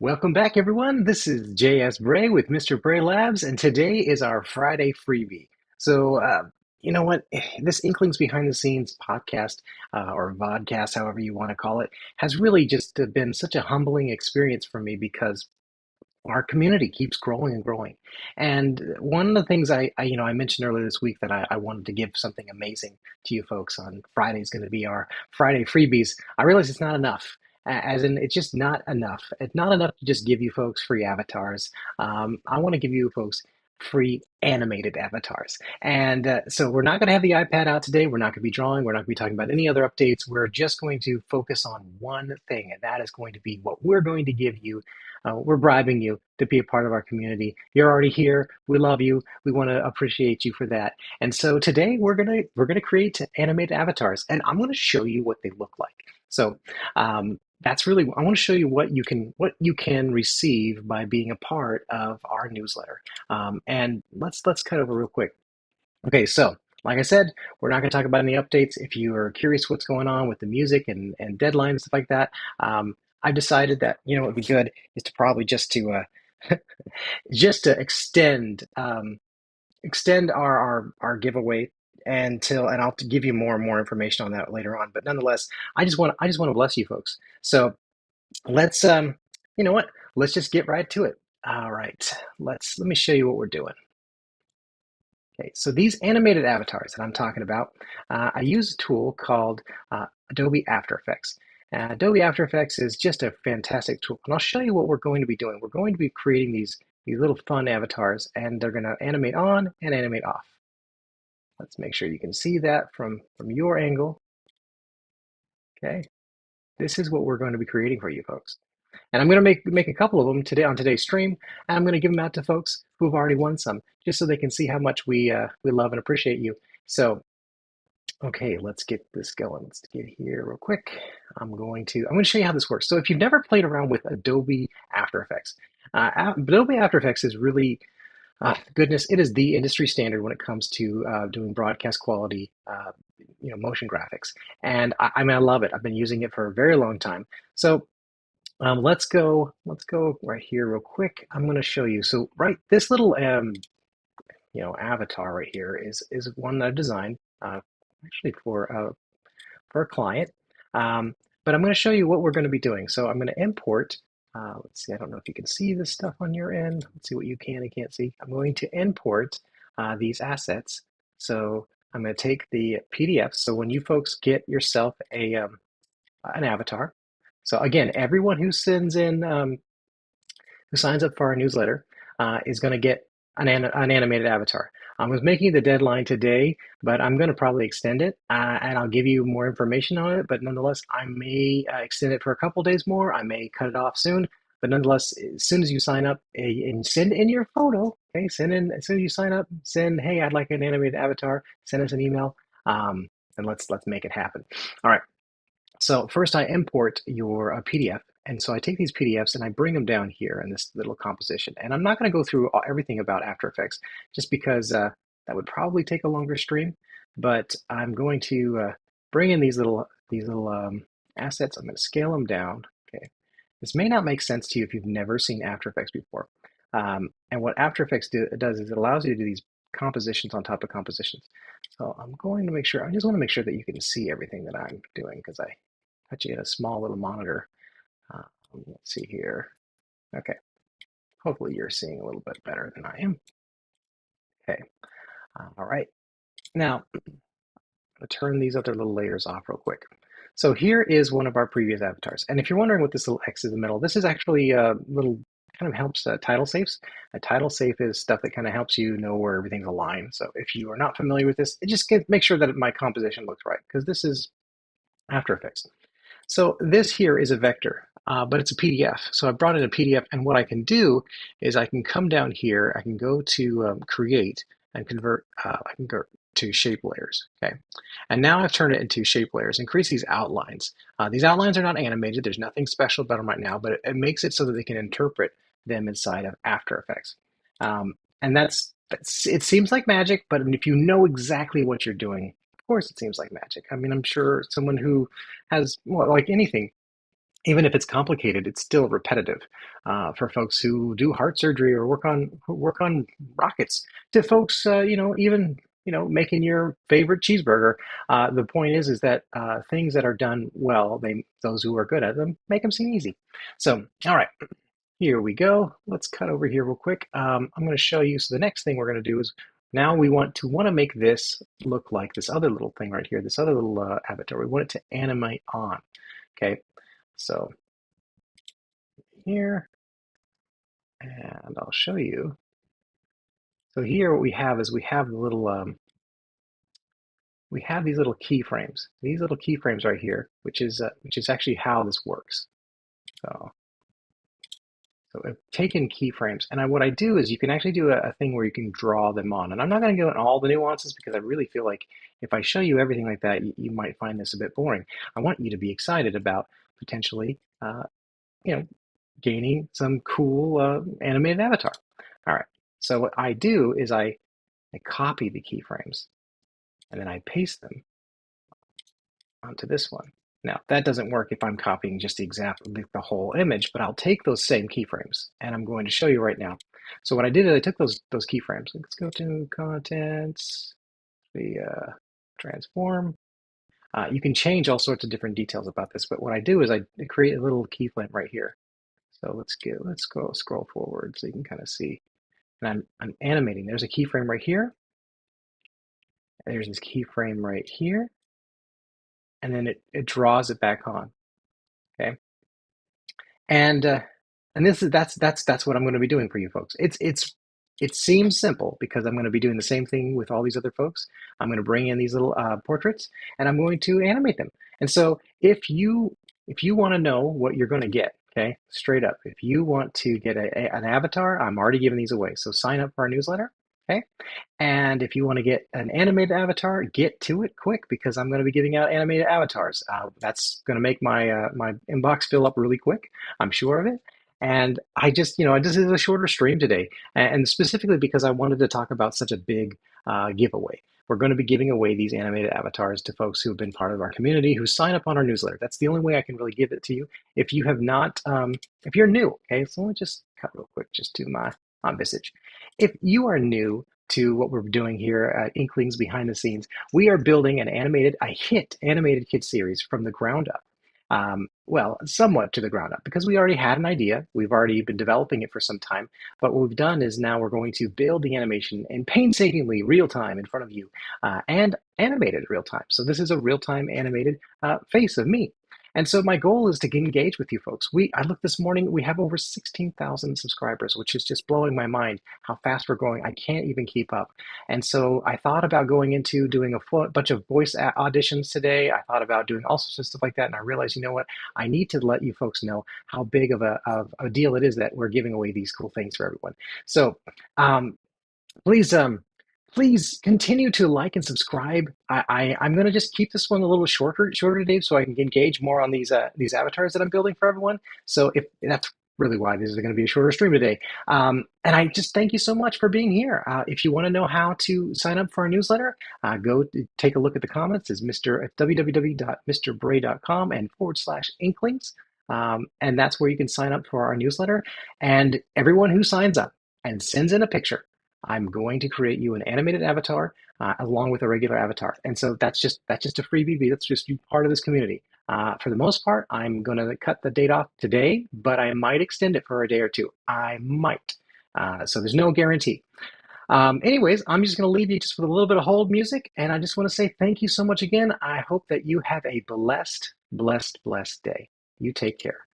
Welcome back, everyone. This is JS Bray with Mr. Bray Labs, and today is our Friday freebie. So, you know what? This Inklings Behind the Scenes podcast, or vodcast, however you want to call it, has really just been such a humbling experience for me because our community keeps growing and growing. And one of the things I mentioned earlier this week that I wanted to give something amazing to you folks on Friday is going to be our Friday freebies. I realize it's not enough. As in, it's just not enough. It's not enough to just give you folks free avatars. I want to give you folks free animated avatars. And so we're not going to have the iPad out today. We're not going to be drawing. We're not going to be talking about any other updates. We're just going to focus on one thing, and that is going to be what we're going to give you. We're bribing you to be a part of our community. You're already here. We love you. We want to appreciate you for that. And so today we're gonna create animated avatars, and I'm going to show you what they look like. So that's really I want to show you what you can receive by being a part of our newsletter. And let's cut over real quick. Okay, so like I said, we're not going to talk about any updates. If you are curious what's going on with the music and deadlines and stuff like that, I've decided that what would be good is to probably just to extend our giveaway and I'll give you more and more information on that later on. But nonetheless, I just want to bless you folks. So let's you know what? Let's just get right to it. All right, let me show you what we're doing. Okay, so these animated avatars that I'm talking about, I use a tool called Adobe After Effects. Adobe After Effects is just a fantastic tool, and I'll show you what we're going to be doing. We're going to be creating these little fun avatars, and they're going to animate on and animate off. Let's make sure you can see that from your angle. Okay, this is what we're going to be creating for you folks. And I'm going to make a couple of them today on today's stream, and I'm going to give them out to folks who have already won some, just so they can see how much we love and appreciate you. So, okay, let's get this going. Let's get here real quick. I'm going to show you how this works. So, if you've never played around with Adobe After Effects, Adobe After Effects is really goodness, it is the industry standard when it comes to doing broadcast quality, motion graphics. And I mean, I love it. I've been using it for a very long time. So let's go right here real quick. I'm going to show you. So right, this little avatar right here is one that I designed actually for a client. But I'm going to show you what we're going to be doing. So I'm going to import. Let's see. I don't know if you can see this stuff on your end. Let's see what you can and can't see. I'm going to import these assets. So I'm going to take the PDF. So when you folks get yourself an avatar. So again, everyone who signs up for our newsletter is going to get an animated avatar. I was making the deadline today, but I'm going to probably extend it, and I'll give you more information on it. But nonetheless, I may extend it for a couple days more. I may cut it off soon. But nonetheless, as soon as you sign up and send in your photo, okay, send in as soon as you sign up, send, hey, I'd like an animated avatar. Send us an email, and let's make it happen. All right. So first I import your PDF. And so I take these PDFs and I bring them down here in this little composition. And I'm not going to go through everything about After Effects just because that would probably take a longer stream. But I'm going to bring in these little assets. I'm going to scale them down. Okay. This may not make sense to you if you've never seen After Effects before. And what After Effects does is it allows you to do these compositions on top of compositions. So I'm going to make sure, I just want to make sure that you can see everything that I'm doing because I put you in a small little monitor. Uh, let's see here. Okay, hopefully you're seeing a little bit better than I am. Okay, all right. Now, I'm gonna turn these other little layers off real quick. So here is one of our previous avatars. And if you're wondering what this little X is in the middle, this is actually a little kind of helps title safes. A title safe is stuff that kind of helps you know where everything's aligned. So if you are not familiar with this, make sure that my composition looks right because this is After Effects. So this here is a vector, but it's a PDF. So I brought in a PDF, and what I can do is I can come down here, I can go to create and convert, I can go to shape layers, okay? And now I've turned it into shape layers, increase these outlines. These outlines are not animated, there's nothing special about them right now, but it makes it so that they can interpret them inside of After Effects. And it seems like magic, but if you know exactly what you're doing, of course it seems like magic. I mean, I'm sure someone who has, well, like anything, even if it's complicated, it's still repetitive for folks who do heart surgery or work on rockets. To folks, even making your favorite cheeseburger. The point is that things that are done well, those who are good at them make them seem easy. So, all right, here we go. Let's cut over here real quick. I'm going to show you. So the next thing we're going to do is now we want to make this look like this other little thing right here, this other little avatar. We want it to animate on. Okay, so here, and I'll show you. So here what we have is we have these little keyframes. These little keyframes right here, which is actually how this works. So I've taken keyframes, and what I do is you can actually do a thing where you can draw them on. And I'm not going to go into all the nuances because I really feel like if I show you everything like that, you might find this a bit boring. I want you to be excited about potentially, you know, gaining some cool animated avatar. All right. So what I do is I copy the keyframes and then I paste them onto this one. Now, that doesn't work if I'm copying just the whole image, but I'll take those same keyframes and I'm going to show you right now. So what I did is I took those keyframes. Let's go to contents, the transform. You can change all sorts of different details about this, but what I do is I create a little keyframe right here. So let's go scroll forward so you can kind of see. And I'm animating. There's a keyframe right here. There's this keyframe right here, and then it draws it back on. Okay, and that's what I'm going to be doing for you folks. It seems simple because I'm going to be doing the same thing with all these other folks. I'm going to bring in these little portraits, and I'm going to animate them. And so if you want to know what you're going to get, okay, straight up, if you want to get an avatar, I'm already giving these away. So sign up for our newsletter. Okay. And if you want to get an animated avatar, get to it quick because I'm going to be giving out animated avatars. That's going to make my inbox fill up really quick. I'm sure of it. And this is a shorter stream today, and specifically because I wanted to talk about such a big giveaway. We're going to be giving away these animated avatars to folks who have been part of our community, who sign up on our newsletter. That's the only way I can really give it to you. If you have not, if you're new, okay, so let me just cut real quick just to my message. If you are new to what we're doing here at Inklings Behind the Scenes, we are building a hit animated kid series from the ground up. Well, somewhat to the ground up because we already had an idea. We've already been developing it for some time. But what we've done is now we're going to build the animation in painstakingly real time in front of you and animated real time. So this is a real time animated face of me. And so my goal is to engage with you folks. I looked this morning, we have over 16,000 subscribers, which is just blowing my mind how fast we're growing. I can't even keep up. And so I thought about going into doing a bunch of voice auditions today. I thought about doing all sorts of stuff like that. And I realized, you know what? I need to let you folks know how big of a deal it is that we're giving away these cool things for everyone. So please please continue to like and subscribe. I'm going to just keep this one a little shorter today so I can engage more on these avatars that I'm building for everyone. So if that's really why this is going to be a shorter stream today. And I just thank you so much for being here. If you want to know how to sign up for our newsletter, go take a look at the comments. It's www.mrbray.com and /inklings. And that's where you can sign up for our newsletter. And everyone who signs up and sends in a picture, I'm going to create you an animated avatar along with a regular avatar. And so that's just a freebie. That's just part of this community. For the most part, I'm going to cut the date off today, but I might extend it for a day or two. I might. So there's no guarantee. Anyways, I'm just going to leave you just with a little bit of hold music. And I just want to say thank you so much again. I hope that you have a blessed, blessed, blessed day. You take care.